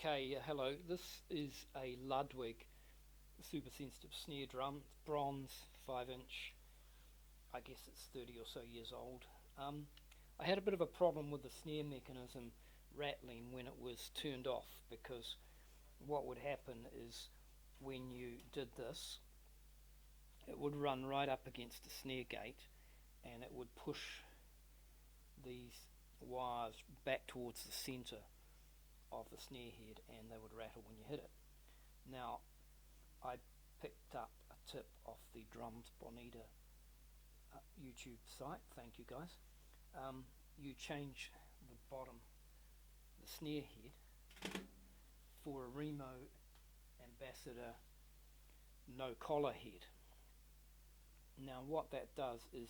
Okay, hello. This is a Ludwig Super-Sensitive snare drum, bronze, 5-inch. I guess it's 30 or so years old. I had a bit of a problem with the snare mechanism rattling when it was turned off, because what would happen is when you did this, it would run right up against the snare gate and it would push these wires back towards the center of the snare head, and they would rattle when you hit it. Now, I picked up a tip off the DrumFuckery YouTube site. Thank you guys. You change the bottom, the snare head, for a Remo Ambassador no collar head. Now what that does is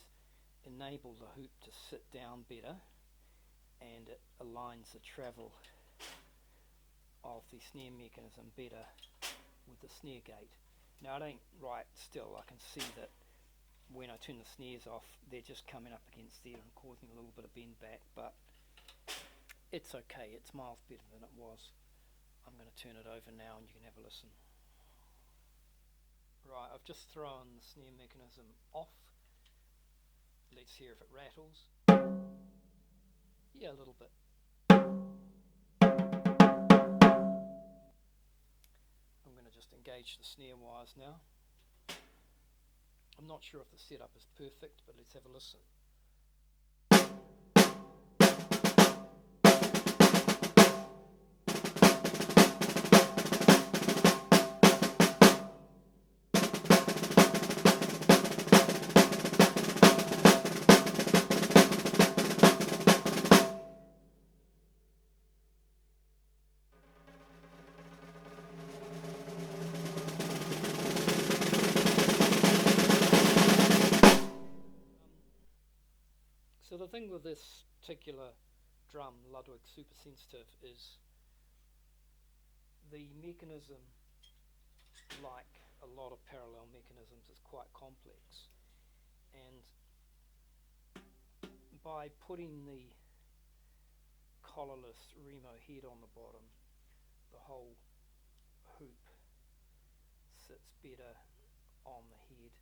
enable the hoop to sit down better, and it aligns the travel of the snare mechanism better with the snare gate. Now it ain't right still. I can see that when I turn the snares off, they're just coming up against there and causing a little bit of bend back, but it's okay. It's miles better than it was. I'm going to turn it over now and you can have a listen. Right, I've just thrown the snare mechanism off. Let's hear if it rattles. Yeah, a little bit. I'm going to just engage the snare wires now. I'm not sure if the setup is perfect, but let's have a listen. So the thing with this particular drum, Ludwig Super-Sensitive, is the mechanism, like a lot of parallel mechanisms, is quite complex, and by putting the collarless Remo head on the bottom, the whole hoop sits better on the head,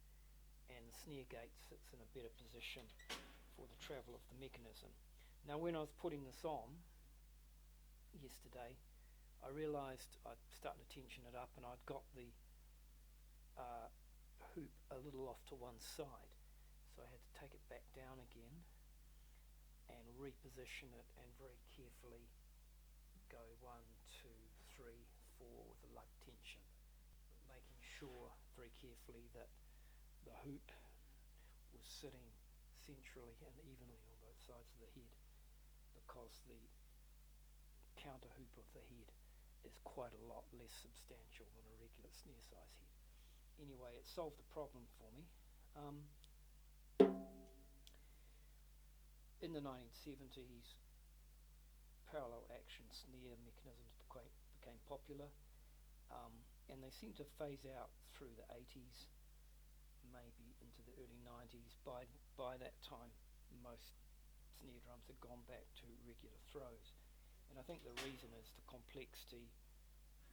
and the snare gate sits in a better position for the travel of the mechanism. Now when I was putting this on yesterday, I realised I'd started to tension it up and I'd got the hoop a little off to one side, so I had to take it back down again and reposition it and very carefully go 1, 2, 3, 4 with a lug tension, making sure very carefully that the hoop was sitting centrally and evenly on both sides of the head, because the counter hoop of the head is quite a lot less substantial than a regular snare size head. Anyway, it solved the problem for me. In the 1970s, parallel action snare mechanisms became popular, and they seemed to phase out through the 80s, maybe into the early 90s. By that time, most snare drums had gone back to regular throws, and I think the reason is the complexity,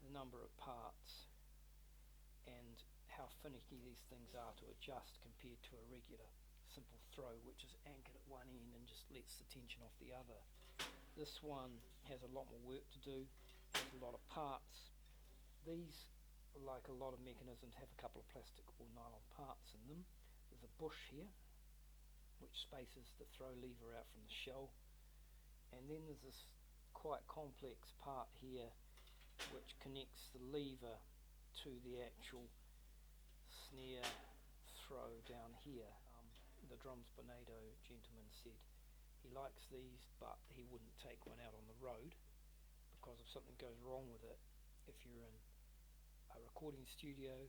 the number of parts, and how finicky these things are to adjust compared to a regular simple throw, which is anchored at one end and just lets the tension off the other. This one has a lot more work to do, has a lot of parts. These, like a lot of mechanisms, have a couple of plastic or nylon parts in them. There's a bush here which spaces the throw lever out from the shell, and then there's this quite complex part here which connects the lever to the actual snare throw down here. The DrumFuckery gentleman said he likes these, but he wouldn't take one out on the road because if something goes wrong with it, if you're in a recording studio,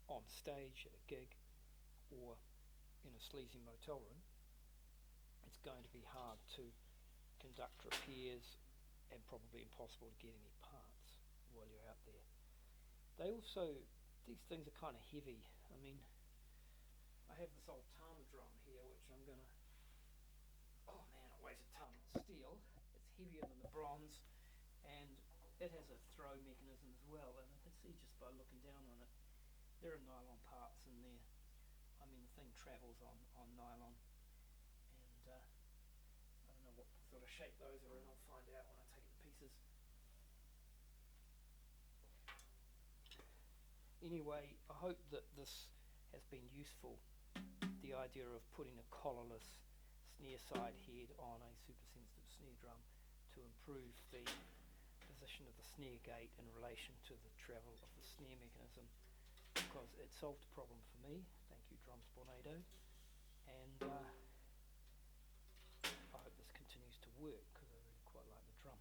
on stage at a gig, or in a sleazy motel room, it's going to be hard to conduct repairs and probably impossible to get any parts while you're out there. These things are kind of heavy. I mean, I have this old Tama drum here, which I'm going to, oh man, it weighs a ton. It's steel, it's heavier than the bronze, and it has a throw mechanism as well, and I can see just by looking down on it, there are nylon parts in there. I mean, the thing travels on nylon, and I don't know what sort of shape those are in. I'll find out when I take it to pieces. Anyway, I hope that this has been useful. The idea of putting a collarless snare-side head on a super-sensitive snare drum to improve the position of the snare gate in relation to the travel of the snare mechanism, because it solved a problem for me. Thank you, Drums Tornado. And I hope this continues to work, because I really quite like the drum.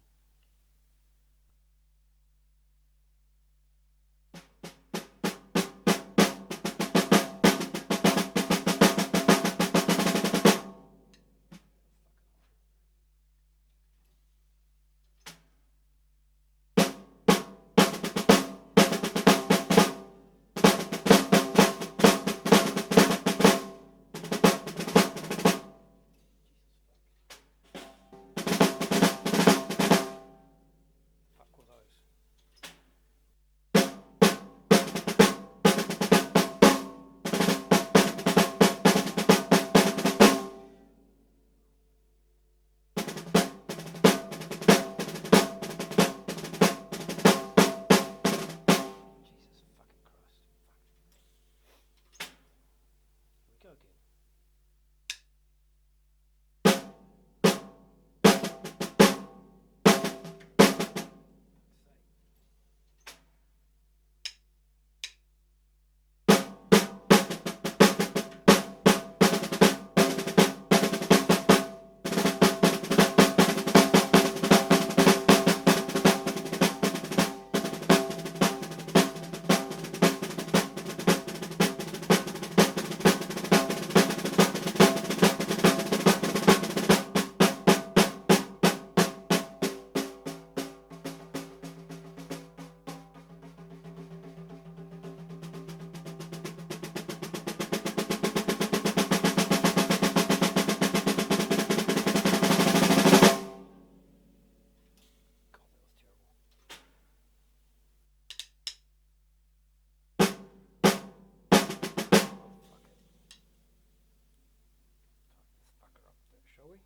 Shall we?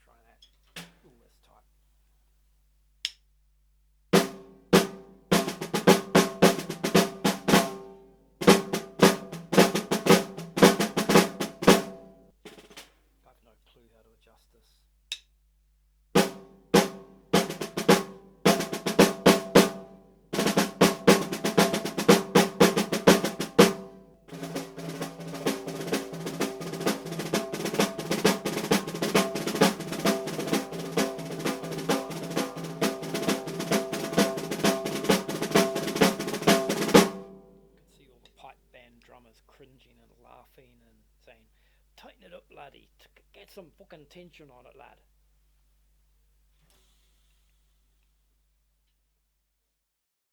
Try that. Ooh, that's tight. I have no clue how to adjust this. Drummers cringing and laughing and saying, "Tighten it up, laddie, get some fucking tension on it, lad."